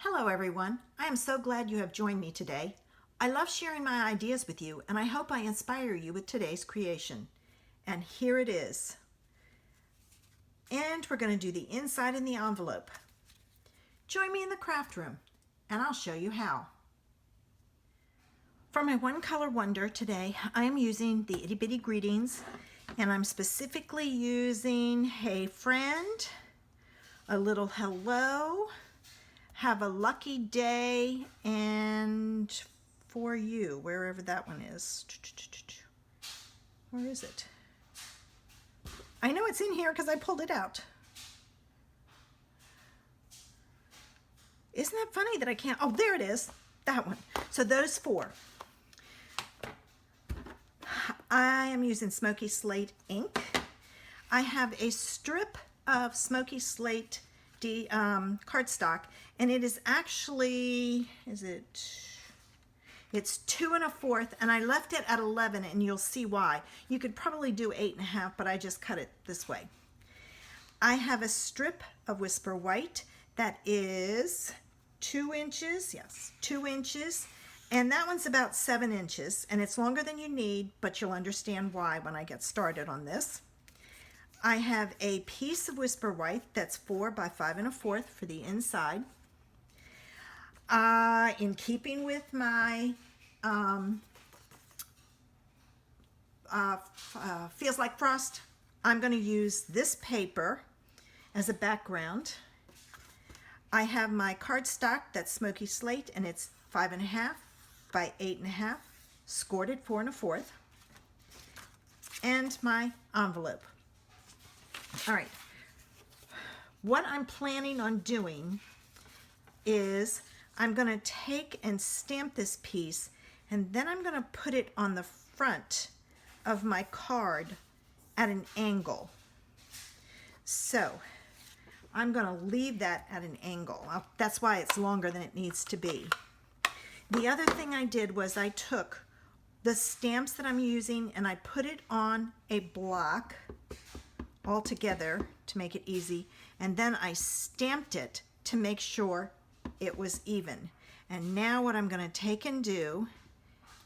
Hello everyone, I am so glad you have joined me today. I love sharing my ideas with you and I hope I inspire you with today's creation. And here it is. And we're going to do the inside in the envelope. Join me in the craft room and I'll show you how. For my one color wonder today, I am using the Itty Bitty Greetings, and I'm specifically using Hey Friend, a little hello, have a lucky day, and for you, wherever that one is. Where is it? I know it's in here because I pulled it out. Isn't that funny that I can't? Oh, there it is. That one. So those four. I am using Smoky Slate ink. I have a strip of Smoky Slate cardstock, and it is actually, it's 2 1/4, and I left it at 11, and you'll see why. You could probably do 8 1/2, but I just cut it this way. I have a strip of Whisper White that is 2 inches, yes, 2 inches, and that one's about 7 inches, and it's longer than you need, but you'll understand why when I get started on this. I have a piece of Whisper White that's 4 by 5 1/4 for the inside. In keeping with my Feels Like Frost, I'm going to use this paper as a background. I have my cardstock that's Smoky Slate, and it's 5 1/2 by 8 1/2, scored at 4 1/4, and my envelope. All right, what I'm planning on doing is I'm going to take and stamp this piece, and then I'm going to put it on the front of my card at an angle. So I'm going to leave that at an angle. That's why it's longer than it needs to be. The other thing I did was I took the stamps that I'm using and I put it on a block all together to make it easy, and then I stamped it to make sure it was even. And now what I'm going to take and do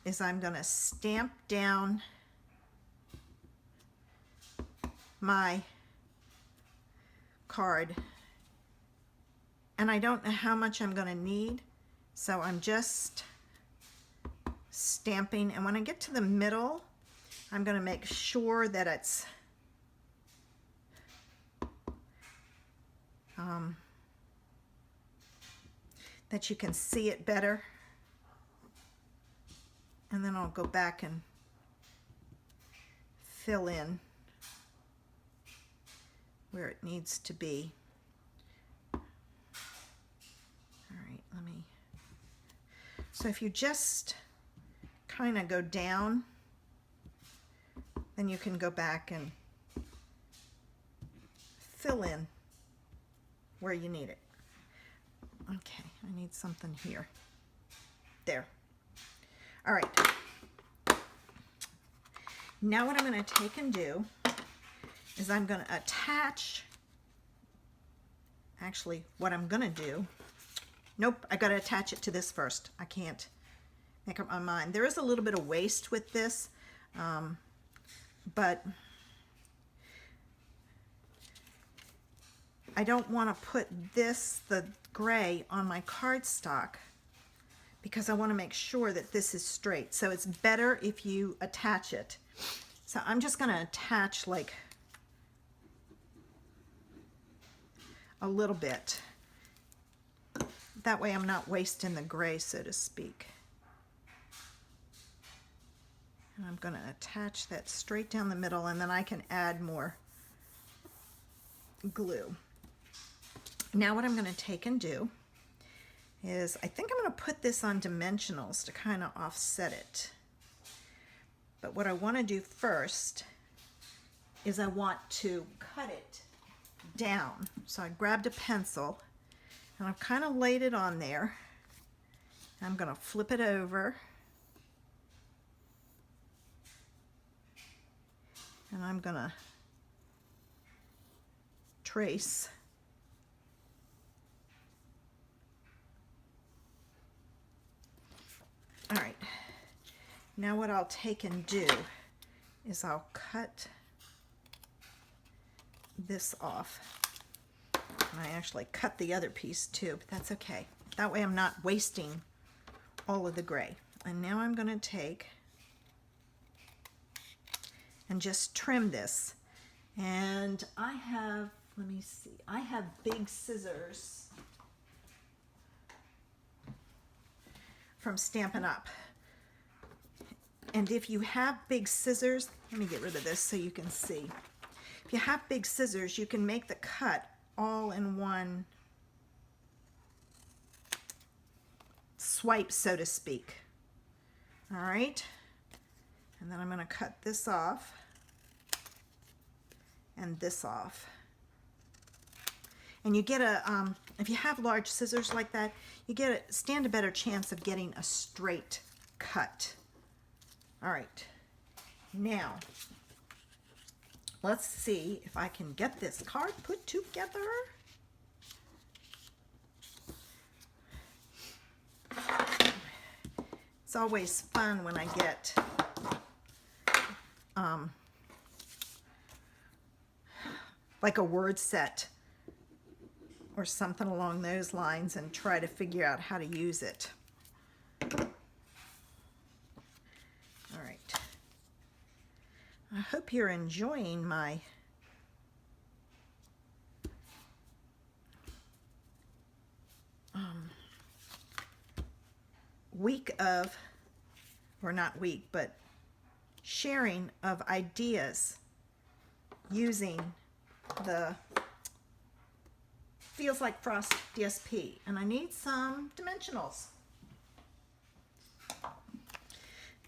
is I'm going to stamp down my card, and I don't know how much I'm going to need, so I'm just stamping, and when I get to the middle I'm going to make sure that it's that you can see it better, and then I'll go back and fill in where it needs to be. All right, so if you just kind of go down, then you can go back and fill in where you need it. Okay, I need something here. There. All right. Now what I'm going to take and do is I'm going to attach, actually what I'm going to do, nope, I got to attach it to this first. I can't make up my mind. There is a little bit of waste with this, but I don't want to put this, the gray, on my cardstock because I want to make sure that this is straight. So it's better if you attach it. So I'm just going to attach like a little bit. That way I'm not wasting the gray, so to speak. And I'm going to attach that straight down the middle, and then I can add more glue. Now what I'm going to take and do is I think I'm going to put this on dimensionals to kind of offset it. But what I want to do first is I want to cut it down. So I grabbed a pencil and I've kind of laid it on there. I'm going to flip it over, and I'm going to trace All right, now what I'll take and do is I'll cut this off. And I actually cut the other piece too, but that's okay. That way I'm not wasting all of the gray. And now I'm going to take and just trim this. And I have, let me see, I have big scissors from Stampin' Up. And if you have big scissors, let me get rid of this so you can see. If you have big scissors, you can make the cut all in one swipe, so to speak. All right, and then I'm going to cut this off and this off. And you get a, if you have large scissors like that, you stand a better chance of getting a straight cut. All right, now let's see if I can get this card put together. It's always fun when I get like a word set or something along those lines and try to figure out how to use it. All right. I hope you're enjoying my week of, or not week, but sharing of ideas using the Feels Like Frost DSP. And I need some dimensionals.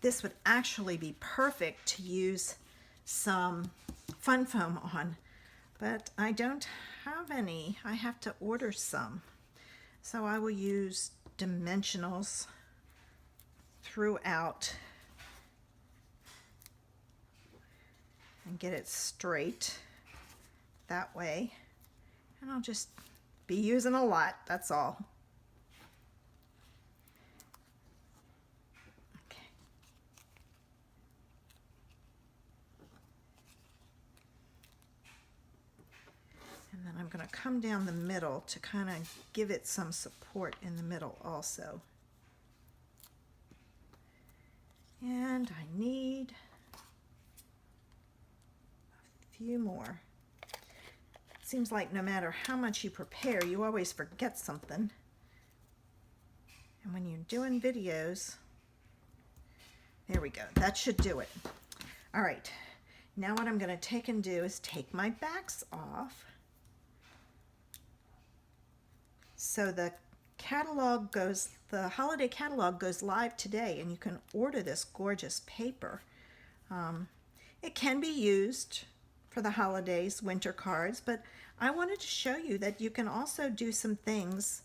This would actually be perfect to use some fun foam on, but I don't have any. I have to order some. So I will use dimensionals throughout and get it straight that way. And I'll just be using a lot, that's all. Okay. And then I'm going to come down the middle to kind of give it some support in the middle also. And I need a few more. It seems like no matter how much you prepare, you always forget something. And when you're doing videos, there we go. That should do it. All right. Now what I'm going to take and do is take my backs off. So the catalog goes, the holiday catalog goes live today, and you can order this gorgeous paper. It can be used for the holidays, winter cards, but I wanted to show you that you can also do some things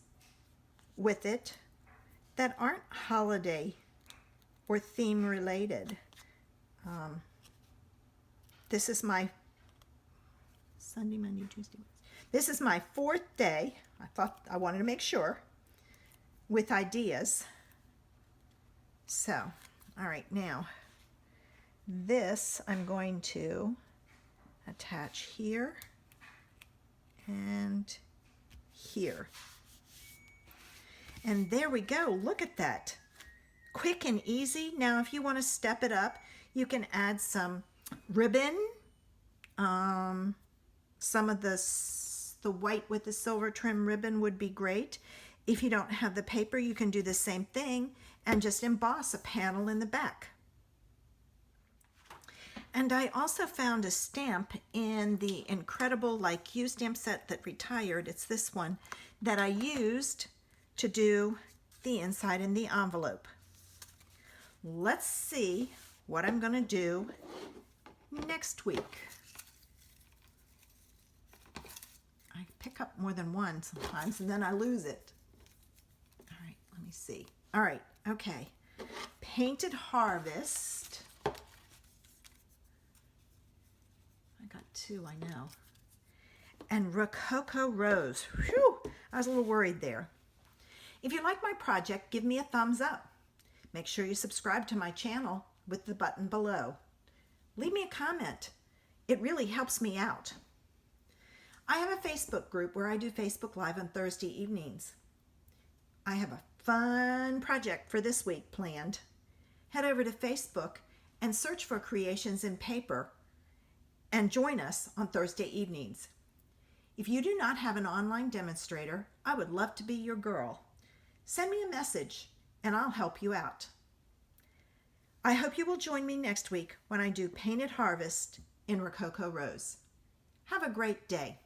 with it that aren't holiday or theme related. This is my Sunday, Monday, Tuesday. This is my 4th day. I wanted to make sure with ideas. So, all right, now this I'm going to attach here and here. And there we go. Look at that. Quick and easy. Now, if you want to step it up, you can add some ribbon. Some of the white with the silver trim ribbon would be great. If you don't have the paper, you can do the same thing and just emboss a panel in the back. And I also found a stamp in the incredible Like You stamp set that retired. It's this one that I used to do the inside in the envelope. Let's see what I'm going to do next week. I pick up more than one sometimes and then I lose it. All right, let me see. All right, okay. Painted Harvest. I got 2, I know. And Rococo Rose. Whew, I was a little worried there. If you like my project, give me a thumbs up. Make sure you subscribe to my channel with the button below. Leave me a comment. It really helps me out. I have a Facebook group where I do Facebook Live on Thursday evenings. I have a fun project for this week planned. Head over to Facebook and search for Creations in Paper and join us on Thursday evenings. If you do not have an online demonstrator, I would love to be your girl. Send me a message and I'll help you out. I hope you will join me next week when I do Painted Harvest in Rococo Rose. Have a great day.